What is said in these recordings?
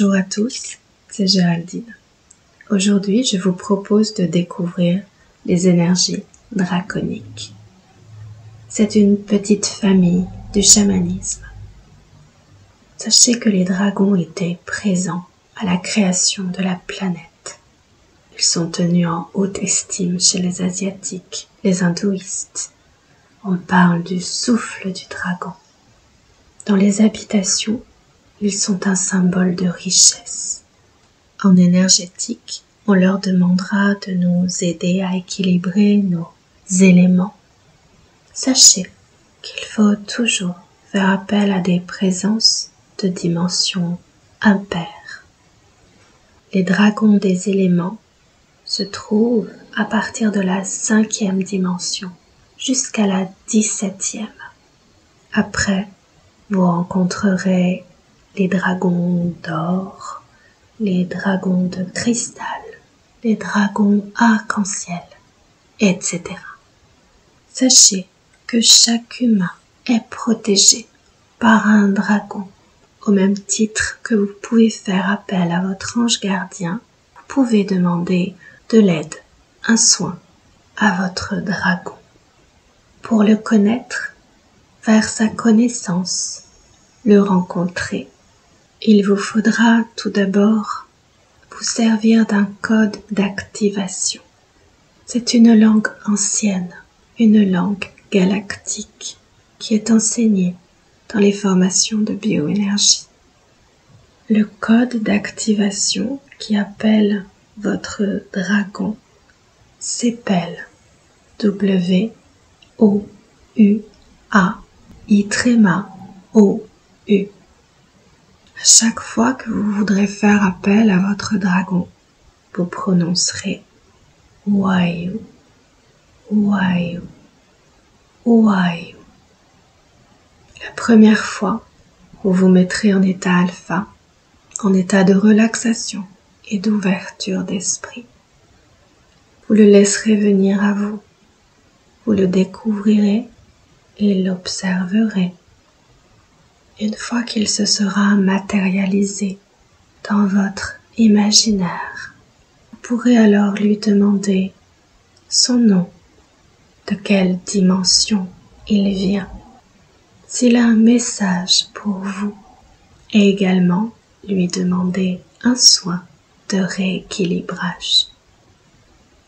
Bonjour à tous, c'est Géraldine. Aujourd'hui, je vous propose de découvrir les énergies draconiques. C'est une petite famille du chamanisme. Sachez que les dragons étaient présents à la création de la planète. Ils sont tenus en haute estime chez les Asiatiques, les hindouistes. On parle du souffle du dragon. Dans les habitations, ils sont un symbole de richesse. En énergétique, on leur demandera de nous aider à équilibrer nos éléments. Sachez qu'il faut toujours faire appel à des présences de dimension impaire. Les dragons des éléments se trouvent à partir de la 5e dimension jusqu'à la 17e. Après, vous rencontrerez les dragons d'or, les dragons de cristal, les dragons arc-en-ciel, etc. Sachez que chaque humain est protégé par un dragon. Au même titre que vous pouvez faire appel à votre ange gardien, vous pouvez demander de l'aide, un soin à votre dragon. Pour le connaître, faire sa connaissance, le rencontrer, il vous faudra tout d'abord vous servir d'un code d'activation. C'est une langue ancienne, une langue galactique qui est enseignée dans les formations de bioénergie. Le code d'activation qui appelle votre dragon s'appelle W-O-U-A-I-O-U. À chaque fois que vous voudrez faire appel à votre dragon, vous prononcerez Wayu, Wayu, Wayu. La première fois, vous vous mettrez en état alpha, en état de relaxation et d'ouverture d'esprit. Vous le laisserez venir à vous, vous le découvrirez et l'observerez. Une fois qu'il se sera matérialisé dans votre imaginaire, vous pourrez alors lui demander son nom, de quelle dimension il vient, s'il a un message pour vous, et également lui demander un soin de rééquilibrage.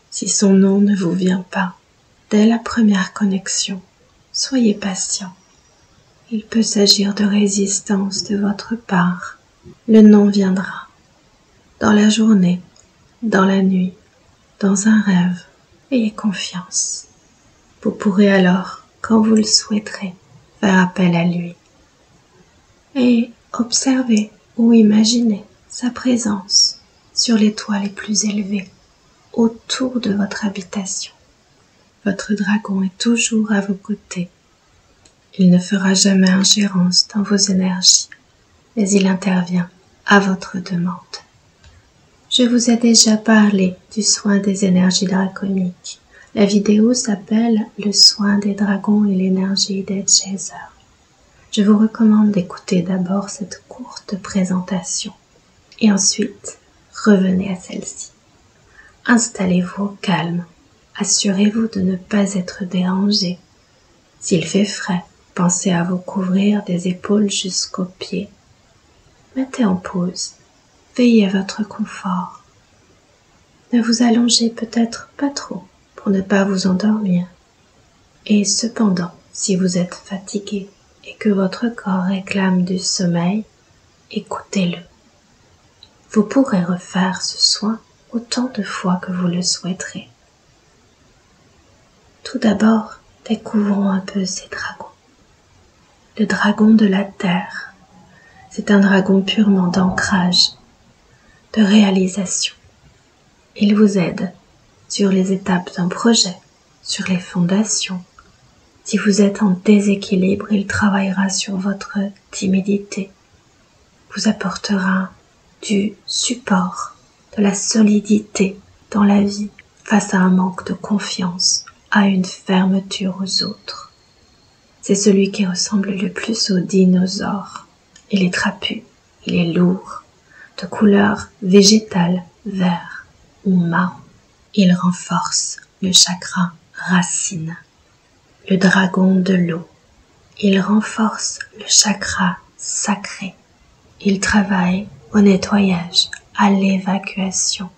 Si son nom ne vous vient pas dès la première connexion, soyez patient. Il peut s'agir de résistance de votre part. Le nom viendra. Dans la journée, dans la nuit, dans un rêve. Ayez confiance. Vous pourrez alors, quand vous le souhaiterez, faire appel à lui. Et observer ou imaginer sa présence sur les toits les plus élevés, autour de votre habitation. Votre dragon est toujours à vos côtés. Il ne fera jamais ingérence dans vos énergies, mais il intervient à votre demande. Je vous ai déjà parlé du soin des énergies draconiques. La vidéo s'appelle « Le soin des dragons et l'énergie des Chaser ». Je vous recommande d'écouter d'abord cette courte présentation et ensuite revenez à celle-ci. Installez-vous au calme. Assurez-vous de ne pas être dérangé. S'il fait frais, pensez à vous couvrir des épaules jusqu'aux pieds. Mettez en pause. Veillez à votre confort. Ne vous allongez peut-être pas trop pour ne pas vous endormir. Et cependant, si vous êtes fatigué et que votre corps réclame du sommeil, écoutez-le. Vous pourrez refaire ce soin autant de fois que vous le souhaiterez. Tout d'abord, découvrons un peu ces dragons. Le dragon de la terre, c'est un dragon purement d'ancrage, de réalisation. Il vous aide sur les étapes d'un projet, sur les fondations. Si vous êtes en déséquilibre, il travaillera sur votre timidité, vous apportera du support, de la solidité dans la vie face à un manque de confiance, à une fermeture aux autres. C'est celui qui ressemble le plus au dinosaure. Il est trapu, il est lourd, de couleur végétale, vert ou marron. Il renforce le chakra racine, le dragon de l'eau. Il renforce le chakra sacré. Il travaille au nettoyage, à l'évacuation,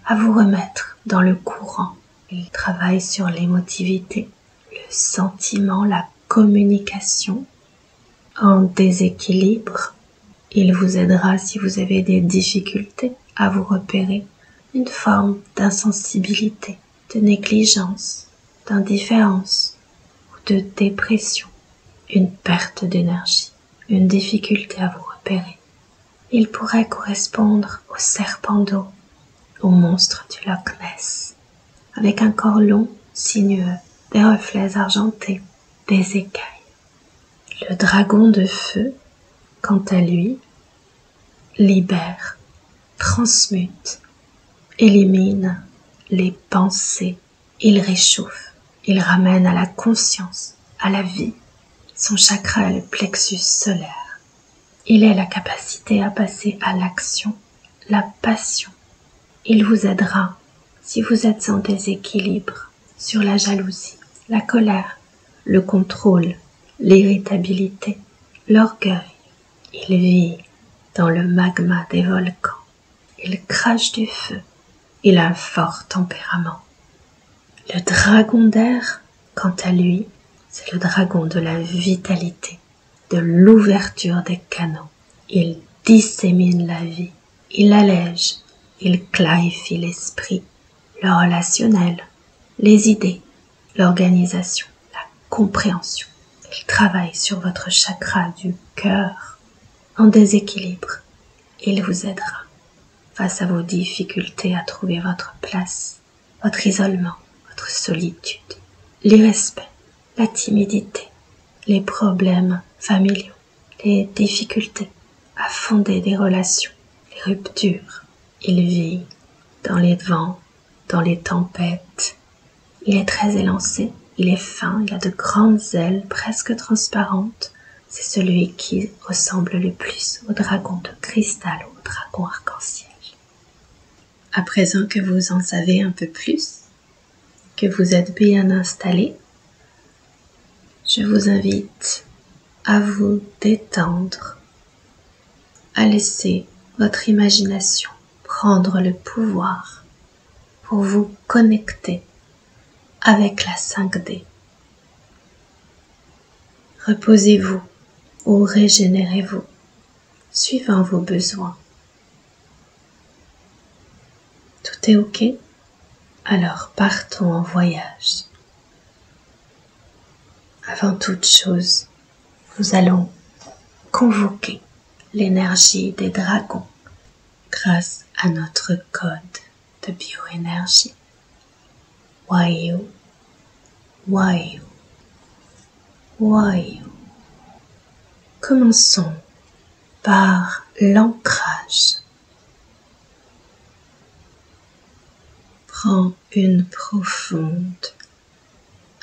à vous remettre dans le courant. Il travaille sur l'émotivité, le sentiment, la communication. En déséquilibre, il vous aidera si vous avez des difficultés à vous repérer, une forme d'insensibilité, de négligence, d'indifférence ou de dépression, une perte d'énergie, une difficulté à vous repérer. Il pourrait correspondre au serpent d'eau, au monstre du Loch Ness, avec un corps long, sinueux, des reflets argentés, des écailles. Le dragon de feu, quant à lui, libère, transmute, élimine les pensées. Il réchauffe, il ramène à la conscience, à la vie. Son chakra est le plexus solaire. Il est la capacité à passer à l'action, la passion. Il vous aidera si vous êtes en déséquilibre sur la jalousie, la colère, le contrôle, l'irritabilité, l'orgueil. Il vit dans le magma des volcans. Il crache du feu. Il a un fort tempérament. Le dragon d'air, quant à lui, c'est le dragon de la vitalité, de l'ouverture des canaux. Il dissémine la vie. Il allège. Il clarifie l'esprit, le relationnel, les idées, l'organisation, la compréhension. Il travaille sur votre chakra du cœur. En déséquilibre, il vous aidera face à vos difficultés à trouver votre place, votre isolement, votre solitude, l'irrespect, la timidité, les problèmes familiaux, les difficultés à fonder des relations, les ruptures. Il vit dans les vents, dans les tempêtes. Il est très élancé, il est fin, il a de grandes ailes presque transparentes. C'est celui qui ressemble le plus au dragon de cristal ou au dragon arc-en-ciel. À présent que vous en savez un peu plus, que vous êtes bien installé, je vous invite à vous détendre, à laisser votre imagination prendre le pouvoir pour vous connecter avec la 5D. Reposez-vous ou régénérez-vous suivant vos besoins. Tout est OK? Alors partons en voyage. Avant toute chose, nous allons convoquer l'énergie des dragons grâce à notre code de bioénergie. Wayu, Wayu, Wayu. Commençons par l'ancrage. Prends une profonde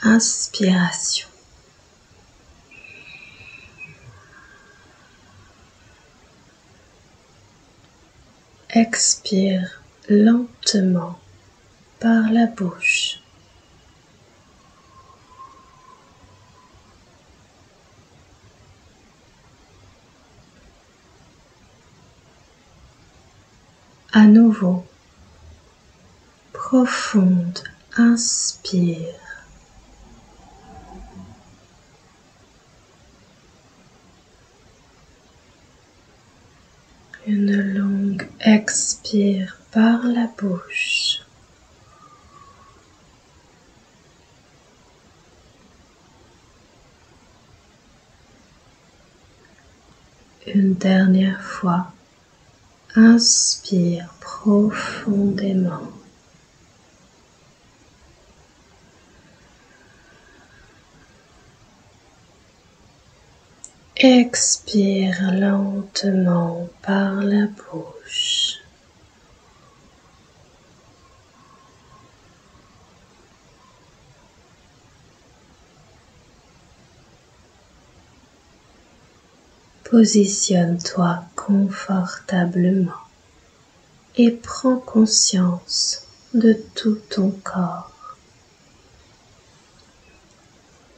inspiration. Expire lentement par la bouche. À nouveau, profonde inspire. Une longue expire par la bouche. Une dernière fois, inspire profondément. Expire lentement par la bouche. Positionne-toi confortablement et prends conscience de tout ton corps.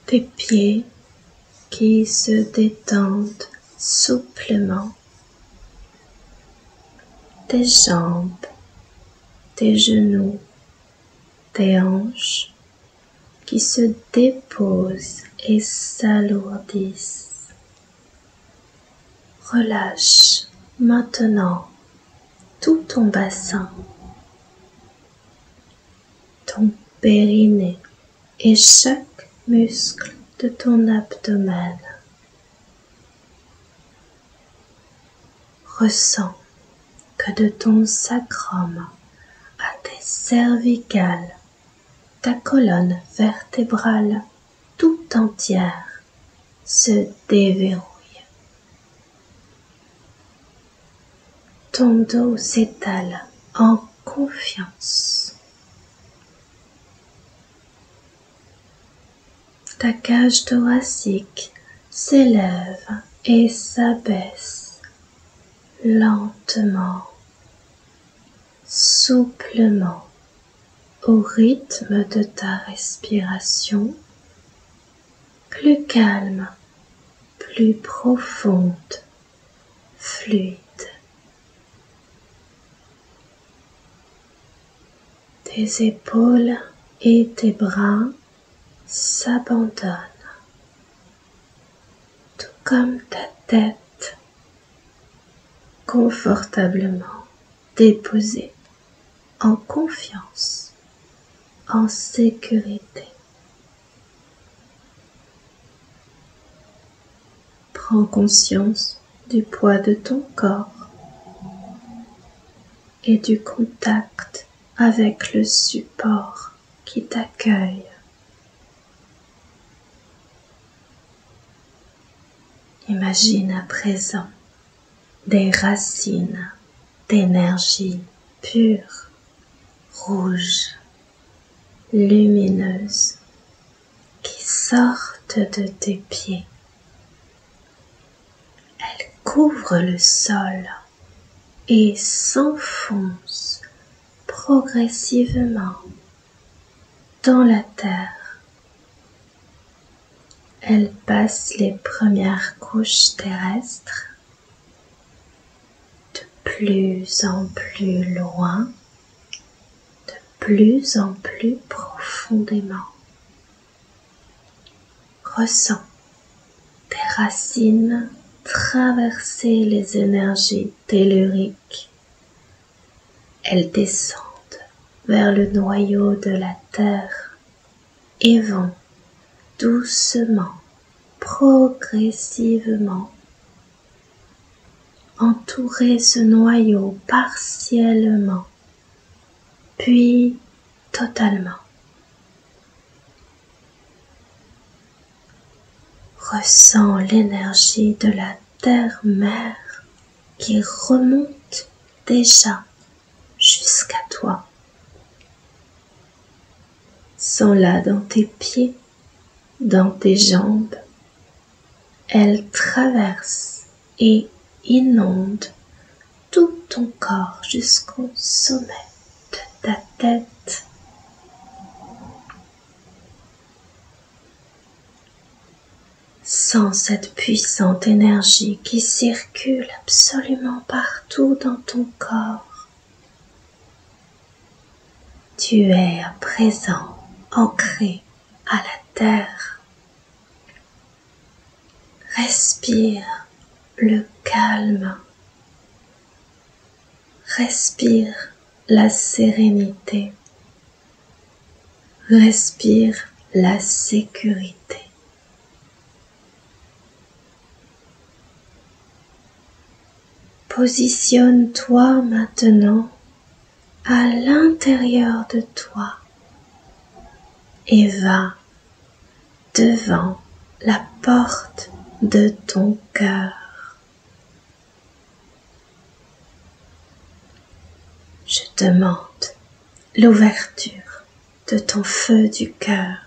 Tes pieds qui se détendent souplement, tes jambes, tes genoux, tes hanches qui se déposent et s'alourdissent. Relâche maintenant tout ton bassin, ton périnée et chaque muscle de ton abdomen. Ressens que de ton sacrum à tes cervicales, ta colonne vertébrale tout entière se déverrouille. Ton dos s'étale en confiance. Ta cage thoracique s'élève et s'abaisse lentement, souplement, au rythme de ta respiration, plus calme, plus profonde, fluide. Tes épaules et tes bras s'abandonnent, tout comme ta tête, confortablement déposée, en confiance, en sécurité. Prends conscience du poids de ton corps et du contact avec le support qui t'accueille. Imagine à présent des racines d'énergie pure, rouge, lumineuse, qui sortent de tes pieds. Elles couvrent le sol et s'enfoncent progressivement dans la terre. Elles passent les premières couches terrestres de plus en plus loin, de plus en plus profondément. Ressens tes racines traverser les énergies telluriques. Elles descendent vers le noyau de la terre et vont doucement, progressivement, entourer ce noyau partiellement, puis totalement. Ressens l'énergie de la terre-mère qui remonte déjà jusqu'à toi. Sens-la dans tes pieds, dans tes jambes. Elle traverse et inonde tout ton corps jusqu'au sommet de ta tête. Sens cette puissante énergie qui circule absolument partout dans ton corps. Tu es à présent ancré à la terre. Respire le calme. Respire la sérénité. Respire la sécurité. Positionne-toi maintenant à l'intérieur de toi et va devant la porte de ton cœur. Je demande l'ouverture de ton feu du cœur.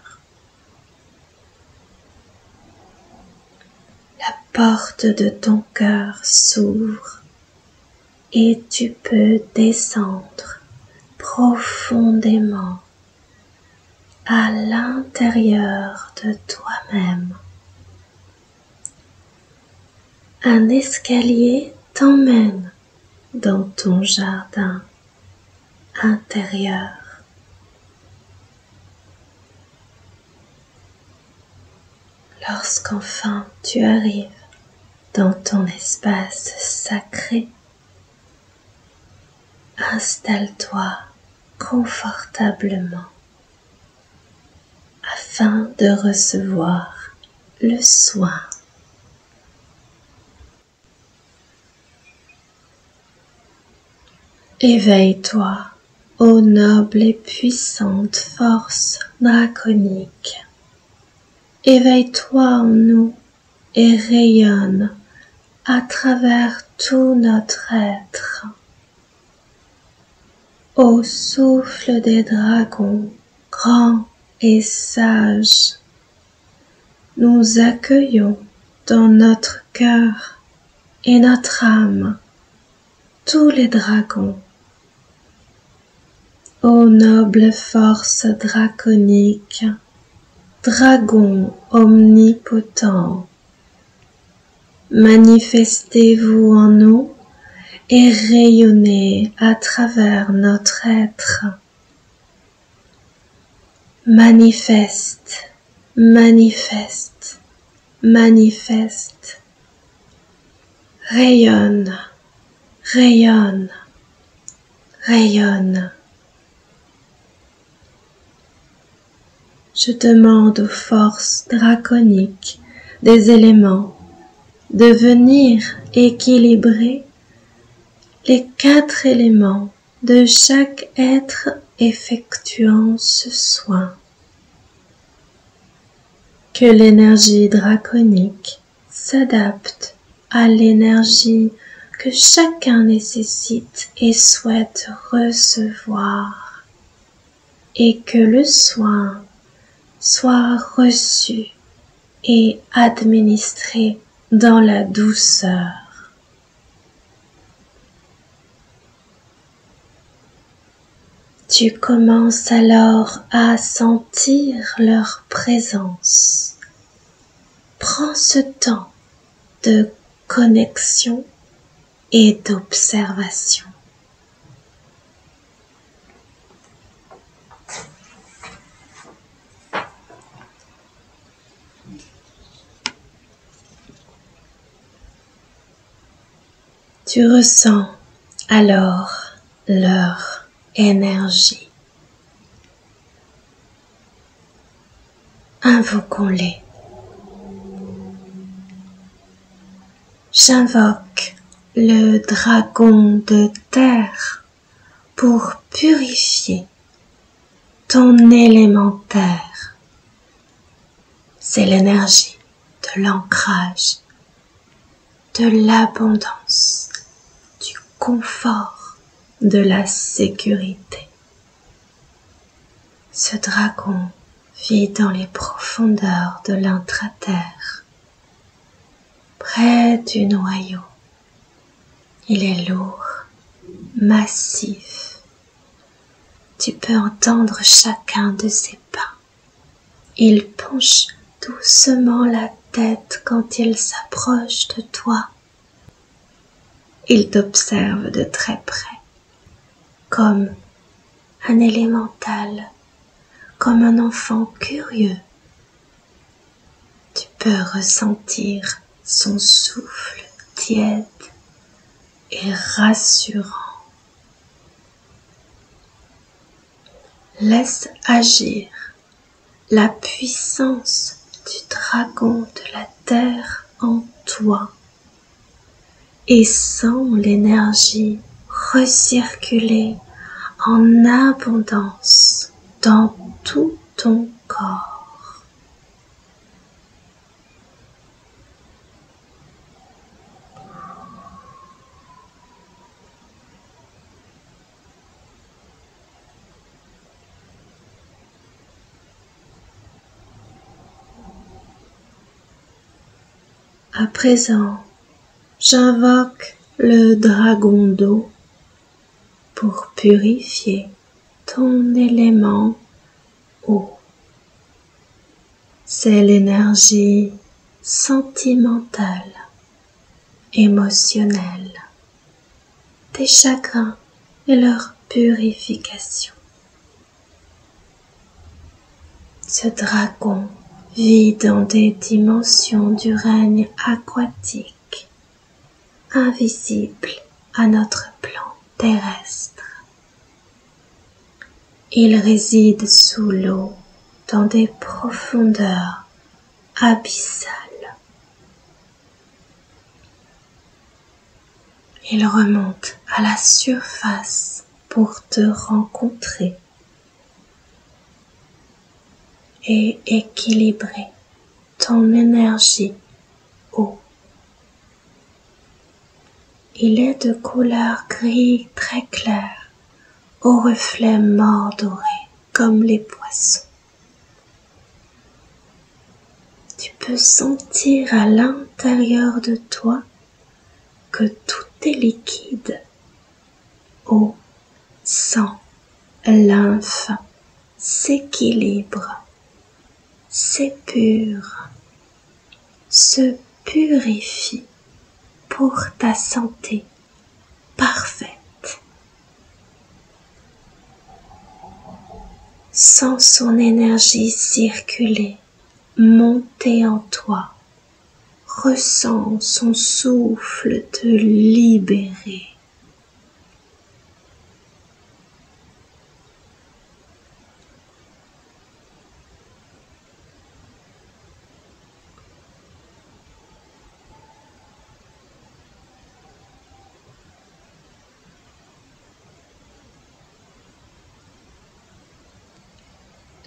La porte de ton cœur s'ouvre et tu peux descendre profondément à l'intérieur de toi-même. Un escalier t'emmène dans ton jardin intérieur. Lorsqu'enfin tu arrives dans ton espace sacré, installe-toi confortablement afin de recevoir le soin. Éveille-toi ô noble et puissante force draconique. Éveille-toi en nous et rayonne à travers tout notre être. Ô souffle des dragons, grand et sage, nous accueillons dans notre cœur et notre âme tous les dragons. Ô noble force draconique, dragon omnipotent, manifestez-vous en nous et rayonnez à travers notre être. Manifeste, manifeste, manifeste. Rayonne, rayonne, rayonne. Je demande aux forces draconiques des éléments de venir équilibrer les 4 éléments de chaque être effectuant ce soin. Que l'énergie draconique s'adapte à l'énergie que chacun nécessite et souhaite recevoir, et que le soin soit reçu et administré dans la douceur. Tu commences alors à sentir leur présence. Prends ce temps de connexion et d'observation. Tu ressens alors leur énergie. Invoquons-les. J'invoque le dragon de terre pour purifier ton élémentaire. C'est l'énergie de l'ancrage, de l'abondance, du confort, de la sécurité. Ce dragon vit dans les profondeurs de l'intraterre, près du noyau. Il est lourd, massif. Tu peux entendre chacun de ses pas. Il penche doucement la tête quand il s'approche de toi. Il t'observe de très près, comme un élémental, comme un enfant curieux. Tu peux ressentir son souffle tiède et rassurant. Laisse agir la puissance du dragon de la terre en toi et sens l'énergie recirculer en abondance dans tout ton corps. À présent, j'invoque le dragon d'eau pour purifier ton élément eau. C'est l'énergie sentimentale, émotionnelle, des chagrins et leur purification. Ce dragon vit dans des dimensions du règne aquatique, invisibles à notre plan terrestre. Il réside sous l'eau dans des profondeurs abyssales. Il remonte à la surface pour te rencontrer et équilibrer ton énergie eau. Il est de couleur gris très clair, aux reflets mordorés comme les poissons. Tu peux sentir à l'intérieur de toi que tout est liquide. Eau, sang, lymphe s'équilibre, s'épure, se purifie pour ta santé parfaite. Sens son énergie circuler, monter en toi. Ressens son souffle te libérer.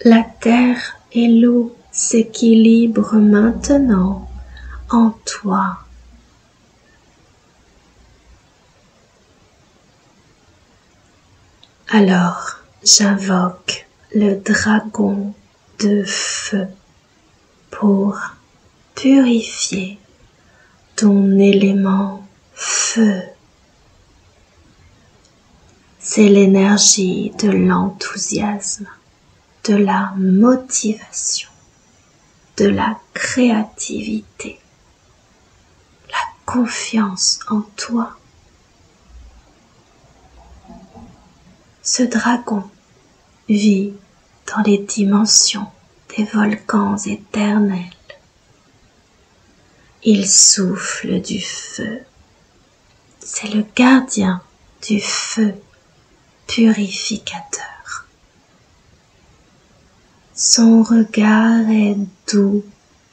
La terre et l'eau s'équilibrent maintenant en toi. Alors, j'invoque le dragon de feu pour purifier ton élément feu. C'est l'énergie de l'enthousiasme, de la motivation, de la créativité, la confiance en toi. Ce dragon vit dans les dimensions des volcans éternels. Il souffle du feu. C'est le gardien du feu purificateur. Son regard est doux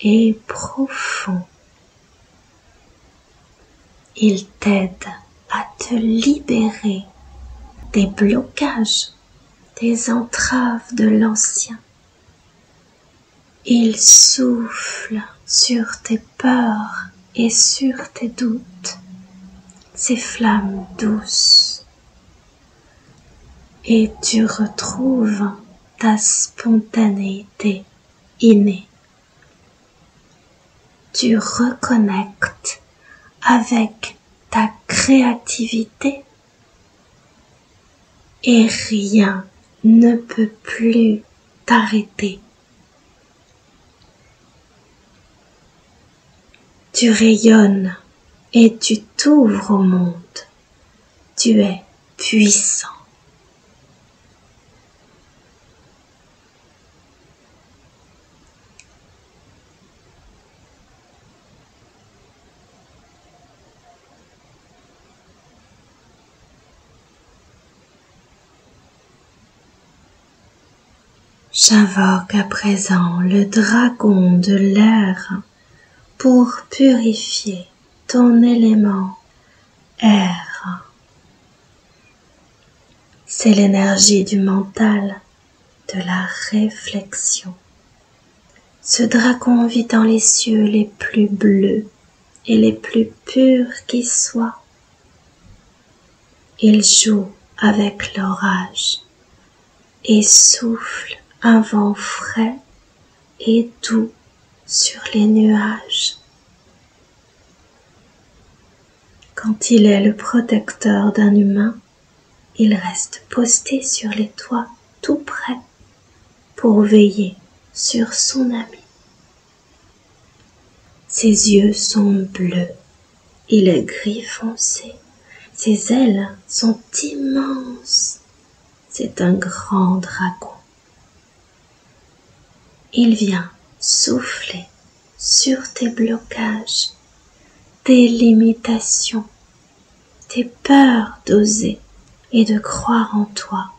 et profond. Il t'aide à te libérer des blocages, des entraves de l'ancien. Il souffle sur tes peurs et sur tes doutes, ces flammes douces. Et tu retrouves ta spontanéité innée. Tu reconnectes avec ta créativité et rien ne peut plus t'arrêter. Tu rayonnes et tu t'ouvres au monde. Tu es puissant. J'invoque à présent le dragon de l'air pour purifier ton élément air. C'est l'énergie du mental, de la réflexion. Ce dragon vit dans les cieux les plus bleus et les plus purs qui soient. Il joue avec l'orage et souffle un vent frais et doux sur les nuages. Quand il est le protecteur d'un humain, il reste posté sur les toits tout près pour veiller sur son ami. Ses yeux sont bleus, il est gris foncé, ses ailes sont immenses. C'est un grand dragon. Il vient souffler sur tes blocages, tes limitations, tes peurs d'oser et de croire en toi.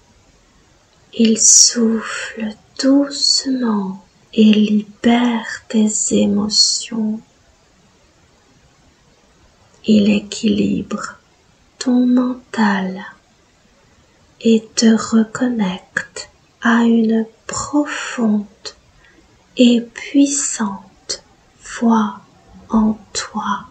Il souffle doucement et libère tes émotions. Il équilibre ton mental et te reconnecte à une profonde et puissante foi en toi.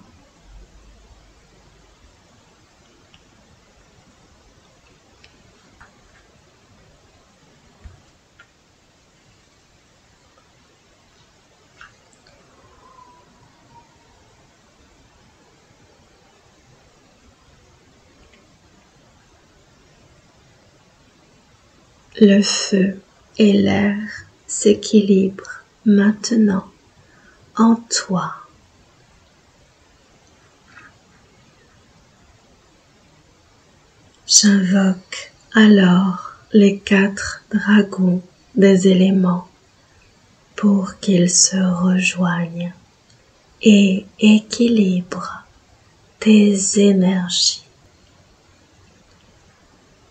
Le feu et l'air s'équilibrent maintenant en toi. J'invoque alors les 4 dragons des éléments pour qu'ils se rejoignent et équilibrent tes énergies.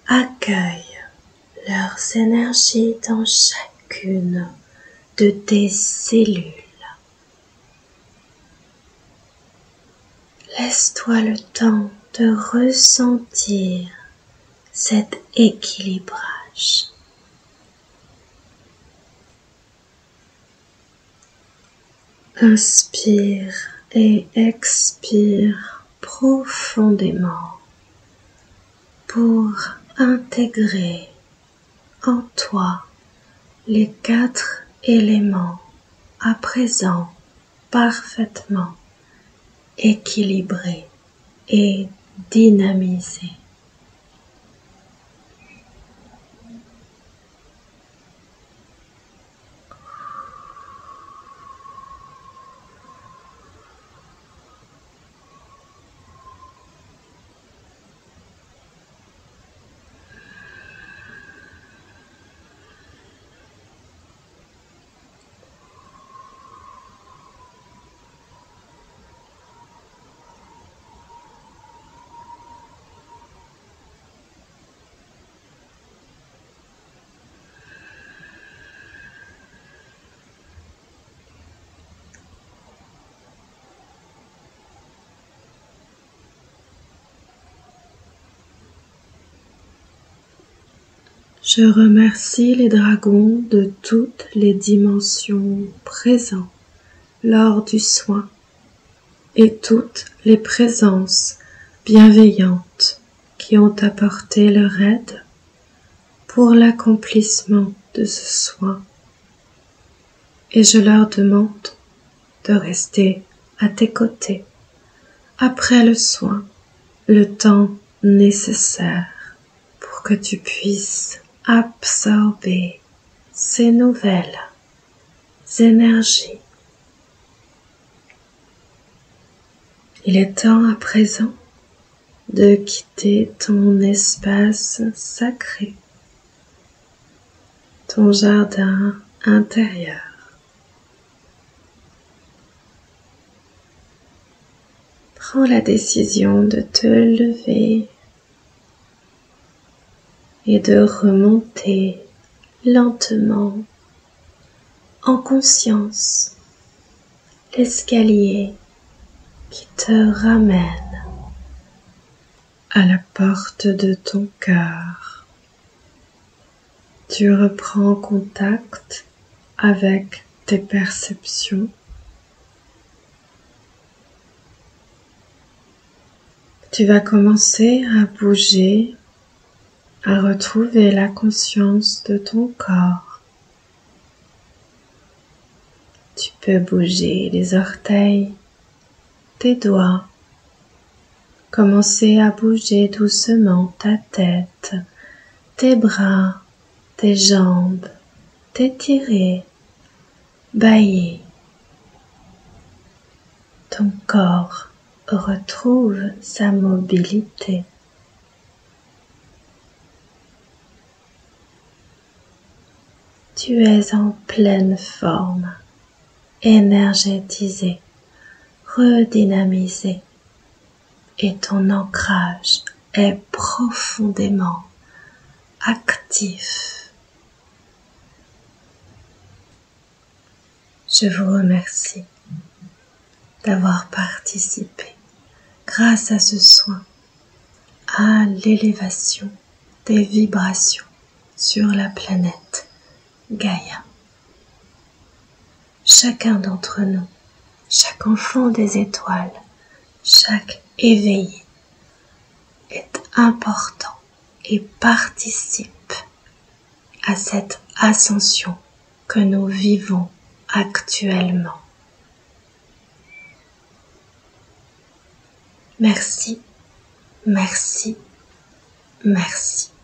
Accueille leurs énergies dans chacune de tes cellules. Laisse-toi le temps de ressentir cet équilibrage. Inspire et expire profondément pour intégrer en toi les 4 éléments à présent parfaitement équilibrés et dynamisés. Je remercie les dragons de toutes les dimensions présents lors du soin et toutes les présences bienveillantes qui ont apporté leur aide pour l'accomplissement de ce soin. Et je leur demande de rester à tes côtés après le soin, le temps nécessaire pour que tu puisses absorber ces nouvelles énergies. Il est temps à présent de quitter ton espace sacré, ton jardin intérieur. Prends la décision de te lever et de remonter lentement en conscience l'escalier qui te ramène à la porte de ton cœur. Tu reprends contact avec tes perceptions. Tu vas commencer à bouger, à retrouver la conscience de ton corps. Tu peux bouger les orteils, tes doigts, Commencez à bouger doucement ta tête, tes bras, tes jambes, t'étirer, bâiller. Ton corps retrouve sa mobilité. Tu es en pleine forme, énergétisé, redynamisé, et ton ancrage est profondément actif. Je vous remercie d'avoir participé, grâce à ce soin, à l'élévation des vibrations sur la planète Gaïa. Chacun d'entre nous, chaque enfant des étoiles, chaque éveillé est important et participe à cette ascension que nous vivons actuellement. Merci, merci, merci.